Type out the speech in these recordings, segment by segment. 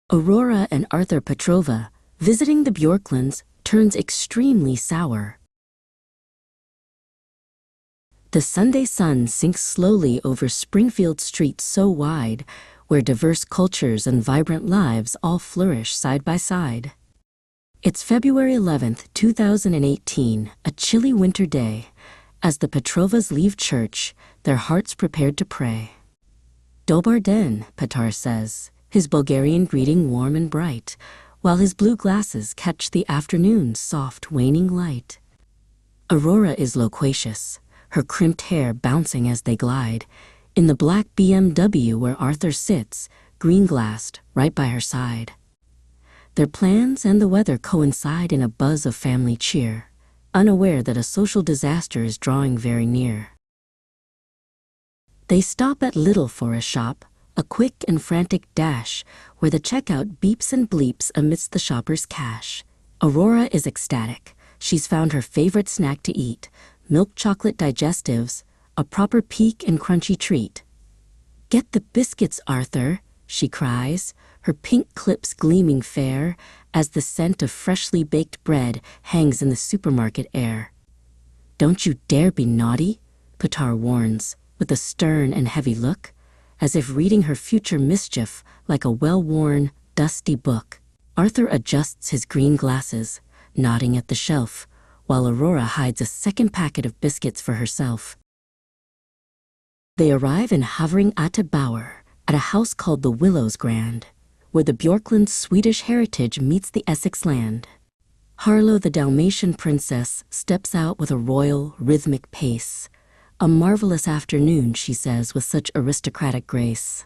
Aurora and Arthur Petrova, visiting the Björklunds, turns extremely sour. The Sunday sun sinks slowly over Springfield Street so wide, where diverse cultures and vibrant lives all flourish side by side. It's February 11th, 2018, a chilly winter day. As the Petrovas leave church, their hearts prepared to pray. Dobar den, Petar says, his Bulgarian greeting warm and bright, while his blue glasses catch the afternoon's soft, waning light. Aurora is loquacious, her crimped hair bouncing as they glide, in the black BMW where Arthur sits, green-glassed, right by her side. Their plans and the weather coincide in a buzz of family cheer, unaware that a social disaster is drawing very near. They stop at Little for a shop, a quick and frantic dash, where the checkout beeps and bleeps amidst the shopper's cash. Aurora is ecstatic. She's found her favorite snack to eat, milk chocolate digestives, a proper peak and crunchy treat. "Get the biscuits, Arthur," she cries, her pink clips gleaming fair, as the scent of freshly baked bread hangs in the supermarket air. "Don't you dare be naughty," Petar warns, with a stern and heavy look, as if reading her future mischief like a well-worn, dusty book. Arthur adjusts his green glasses, nodding at the shelf, while Aurora hides a second packet of biscuits for herself. They arrive in hovering Bauer, at a house called the Willows Grand, where the Björklunds' Swedish heritage meets the Essex land. Harlow, the Dalmatian princess, steps out with a royal, rhythmic pace. "A marvelous afternoon," she says with such aristocratic grace.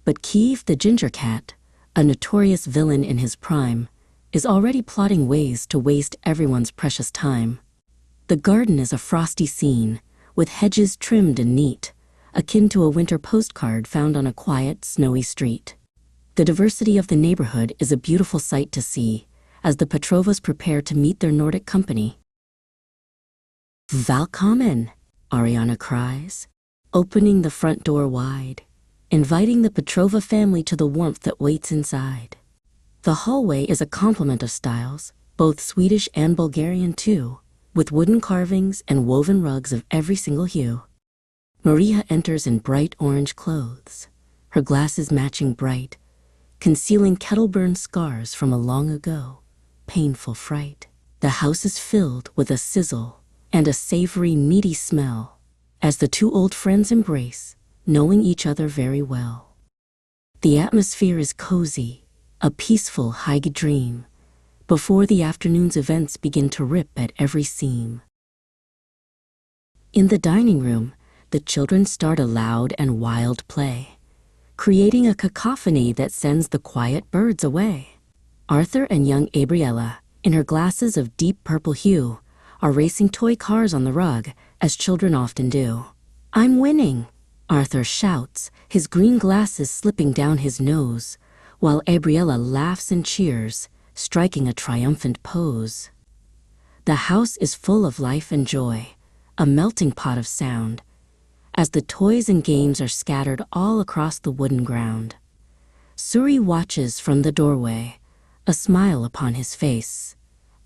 But Kiev, the ginger cat, a notorious villain in his prime, is already plotting ways to waste everyone's precious time. The garden is a frosty scene, with hedges trimmed and neat, akin to a winter postcard found on a quiet, snowy street. The diversity of the neighborhood is a beautiful sight to see, as the Petrovas prepare to meet their Nordic company. "Välkommen," Ariana cries, opening the front door wide, inviting the Petrova family to the warmth that waits inside. The hallway is a complement of styles, both Swedish and Bulgarian too, with wooden carvings and woven rugs of every single hue. Maria enters in bright orange clothes, her glasses matching bright, concealing kettle-burned scars from a long ago, painful fright. The house is filled with a sizzle and a savory, meaty smell, as the two old friends embrace, knowing each other very well. The atmosphere is cozy, a peaceful, high dream, before the afternoon's events begin to rip at every seam. In the dining room, the children start a loud and wild play, creating a cacophony that sends the quiet birds away. Arthur and young Gabriella, in her glasses of deep purple hue, are racing toy cars on the rug, as children often do. "I'm winning," Arthur shouts, his green glasses slipping down his nose, while Gabriella laughs and cheers, striking a triumphant pose. The house is full of life and joy, a melting pot of sound, as the toys and games are scattered all across the wooden ground. Suri watches from the doorway, a smile upon his face,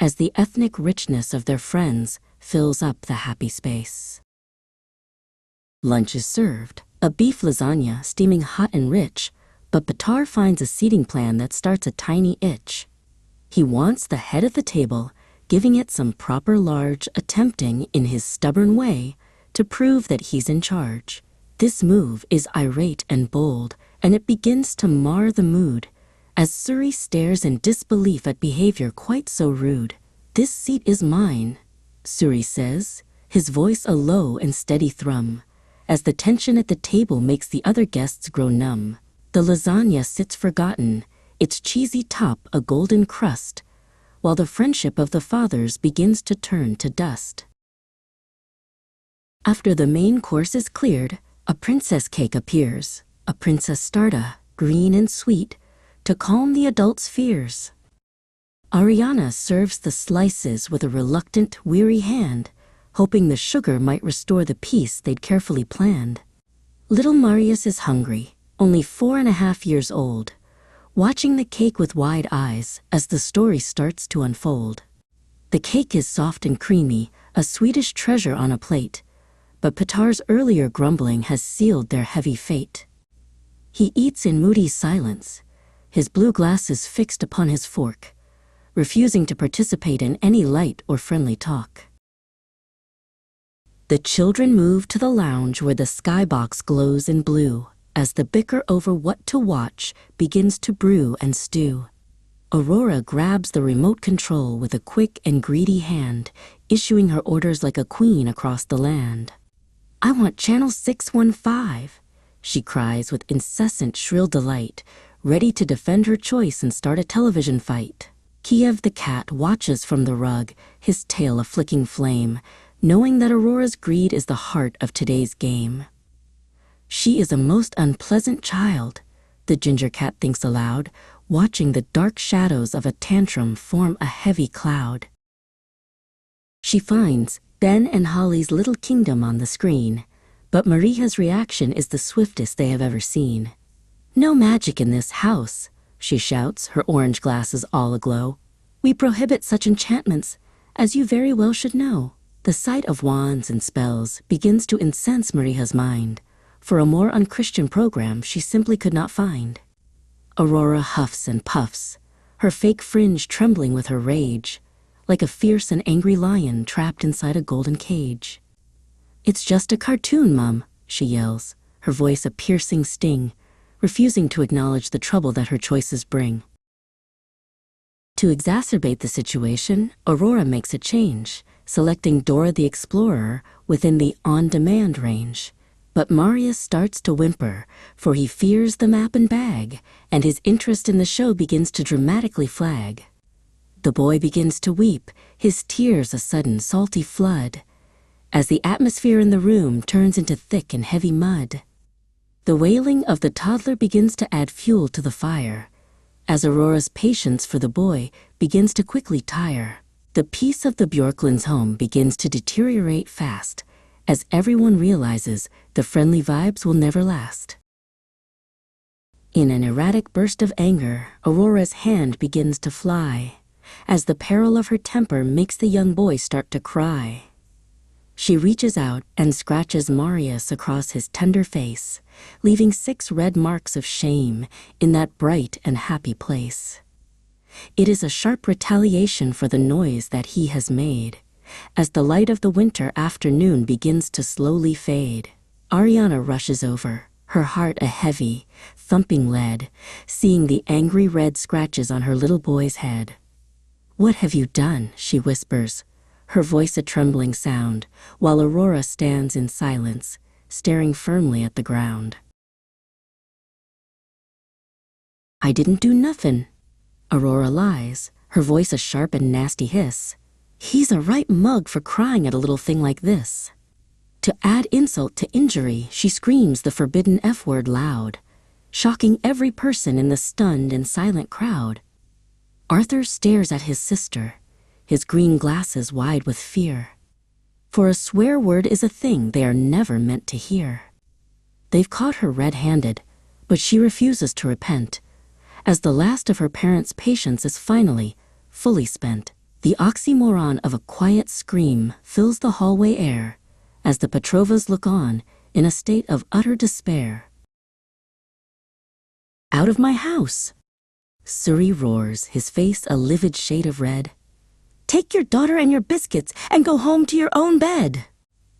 as the ethnic richness of their friends fills up the happy space. Lunch is served, a beef lasagna steaming hot and rich, but Petar finds a seating plan that starts a tiny itch. He wants the head of the table, giving it some proper large, attempting, in his stubborn way, to prove that he's in charge. This move is irate and bold, and it begins to mar the mood, as Suri stares in disbelief at behavior quite so rude. "This seat is mine," Suri says, his voice a low and steady thrum, as the tension at the table makes the other guests grow numb. The lasagna sits forgotten, its cheesy top a golden crust, while the friendship of the fathers begins to turn to dust. After the main course is cleared, a princess cake appears, a princess starta, green and sweet, to calm the adults' fears. Ariana serves the slices with a reluctant, weary hand, hoping the sugar might restore the peace they'd carefully planned. Little Marius is hungry, only 4.5 years old, watching the cake with wide eyes as the story starts to unfold. The cake is soft and creamy, a Swedish treasure on a plate, but Petar's earlier grumbling has sealed their heavy fate. He eats in moody silence, his blue glasses fixed upon his fork, refusing to participate in any light or friendly talk. The children move to the lounge where the skybox glows in blue as the bicker over what to watch begins to brew and stew. Aurora grabs the remote control with a quick and greedy hand, issuing her orders like a queen across the land. "I want channel 615, she cries with incessant shrill delight, ready to defend her choice and start a television fight. Kiev the cat watches from the rug, his tail a flicking flame, knowing that Aurora's greed is the heart of today's game. She is a most unpleasant child, the ginger cat thinks aloud, watching the dark shadows of a tantrum form a heavy cloud. She finds Ben and Holly's little kingdom on the screen, but Maria's reaction is the swiftest they have ever seen. "No magic in this house," she shouts, her orange glasses all aglow. "We prohibit such enchantments, as you very well should know." The sight of wands and spells begins to incense Maria's mind. For a more unchristian program she simply could not find. Aurora huffs and puffs, her fake fringe trembling with her rage, like a fierce and angry lion trapped inside a golden cage. "It's just a cartoon, Mum," she yells, her voice a piercing sting, refusing to acknowledge the trouble that her choices bring. To exacerbate the situation, Aurora makes a change, selecting Dora the Explorer within the on-demand range. But Marius starts to whimper, for he fears the map and bag, and his interest in the show begins to dramatically flag. The boy begins to weep, his tears a sudden salty flood, as the atmosphere in the room turns into thick and heavy mud. The wailing of the toddler begins to add fuel to the fire, as Aurora's patience for the boy begins to quickly tire. The peace of the Björklunds' home begins to deteriorate fast, as everyone realizes the friendly vibes will never last. In an erratic burst of anger, Aurora's hand begins to fly, as the peril of her temper makes the young boy start to cry. She reaches out and scratches Marius across his tender face, leaving 6 red marks of shame in that bright and happy place. It is a sharp retaliation for the noise that he has made, as the light of the winter afternoon begins to slowly fade. Ariana rushes over, her heart a heavy, thumping lead, seeing the angry red scratches on her little boy's head. "What have you done?" she whispers, her voice a trembling sound, while Aurora stands in silence, staring firmly at the ground. "I didn't do nothin'," Aurora lies, her voice a sharp and nasty hiss. He's a right mug for crying at a little thing like this. To add insult to injury, she screams the forbidden F-word loud, shocking every person in the stunned and silent crowd. Arthur stares at his sister, his green glasses wide with fear. For a swear word is a thing they are never meant to hear. They've caught her red-handed, but she refuses to repent, as the last of her parents' patience is finally, fully spent. The oxymoron of a quiet scream fills the hallway air as the Petrovas look on in a state of utter despair. "Out of my house!" Suri roars, his face a livid shade of red. "Take your daughter and your biscuits and go home to your own bed!"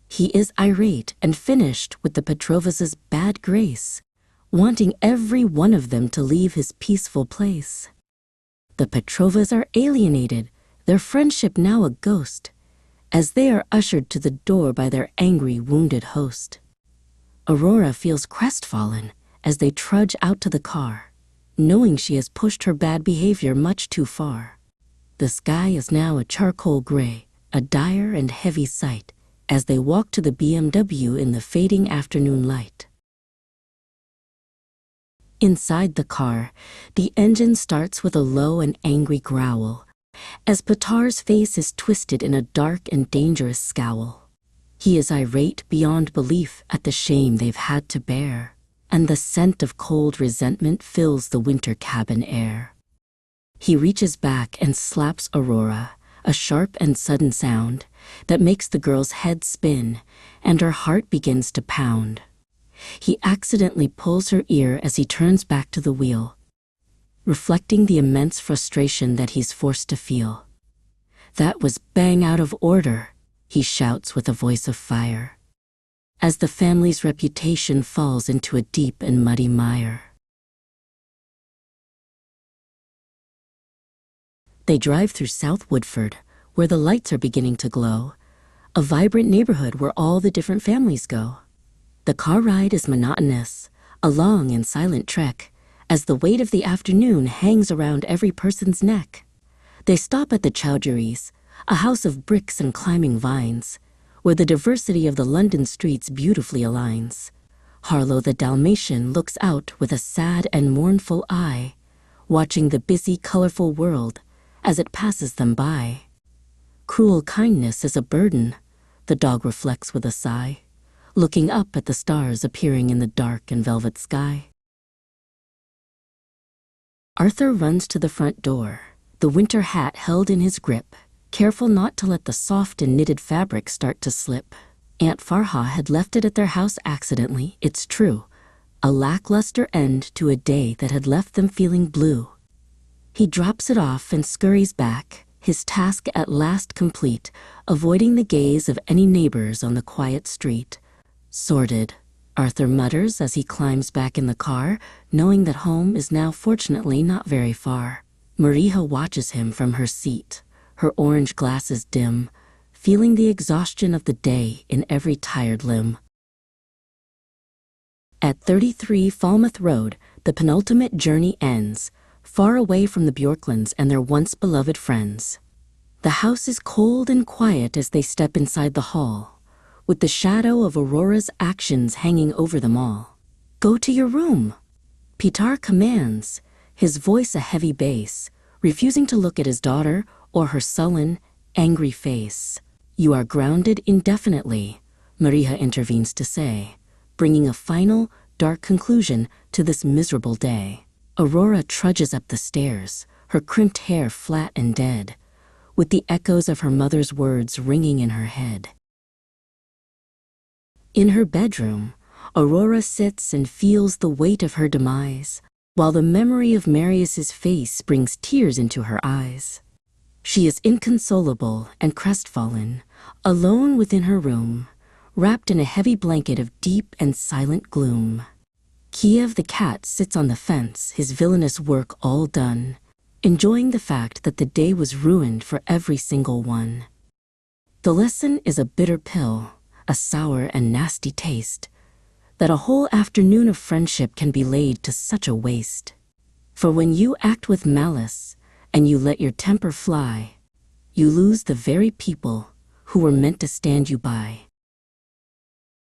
He is irate and finished with the Petrovas' bad grace, wanting every one of them to leave his peaceful place. The Petrovas are alienated, their friendship now a ghost, as they are ushered to the door by their angry, wounded host. Aurora feels crestfallen as they trudge out to the car, knowing she has pushed her bad behavior much too far. The sky is now a charcoal gray, a dire and heavy sight, as they walk to the BMW in the fading afternoon light. Inside the car, the engine starts with a low and angry growl, as Petar's face is twisted in a dark and dangerous scowl. He is irate beyond belief at the shame they've had to bear. and the scent of cold resentment fills the winter cabin air. He reaches back and slaps Aurora, a sharp and sudden sound that makes the girl's head spin and her heart begins to pound. He accidentally pulls her ear as he turns back to the wheel, reflecting the immense frustration that he's forced to feel. "That was bang out of order," he shouts with a voice of fire, as the family's reputation falls into a deep and muddy mire. They drive through South Woodford, where the lights are beginning to glow, a vibrant neighborhood where all the different families go. The car ride is monotonous, a long and silent trek, as the weight of the afternoon hangs around every person's neck. They stop at the Chowdhury's, a house of bricks and climbing vines, where the diversity of the London streets beautifully aligns. Harlow the Dalmatian looks out with a sad and mournful eye, watching the busy, colorful world as it passes them by. Cruel kindness is a burden, the dog reflects with a sigh, looking up at the stars appearing in the dark and velvet sky. Arthur runs to the front door, the winter hat held in his grip, careful not to let the soft and knitted fabric start to slip. Aunt Farha had left it at their house accidentally, it's true, a lackluster end to a day that had left them feeling blue. He drops it off and scurries back, his task at last complete, avoiding the gaze of any neighbors on the quiet street. "Sordid," Arthur mutters as he climbs back in the car, knowing that home is now fortunately not very far. Mariha watches him from her seat, her orange glasses dim, feeling the exhaustion of the day in every tired limb. At 33 Falmouth Road, the penultimate journey ends, far away from the Björklunds and their once beloved friends. The house is cold and quiet as they step inside the hall, with the shadow of Aurora's actions hanging over them all. "Go to your room," Pitar commands, his voice a heavy bass, refusing to look at his daughter or her sullen, angry face. "You are grounded indefinitely," Mariha intervenes to say, bringing a final, dark conclusion to this miserable day. Aurora trudges up the stairs, her crimped hair flat and dead, with the echoes of her mother's words ringing in her head. In her bedroom, Aurora sits and feels the weight of her demise, while the memory of Marius's face brings tears into her eyes. She is inconsolable and crestfallen, alone within her room, wrapped in a heavy blanket of deep and silent gloom. Kiev the cat sits on the fence, his villainous work all done, enjoying the fact that the day was ruined for every single one. The lesson is a bitter pill, a sour and nasty taste, that a whole afternoon of friendship can be laid to such a waste. For when you act with malice, and you let your temper fly, you lose the very people who were meant to stand you by.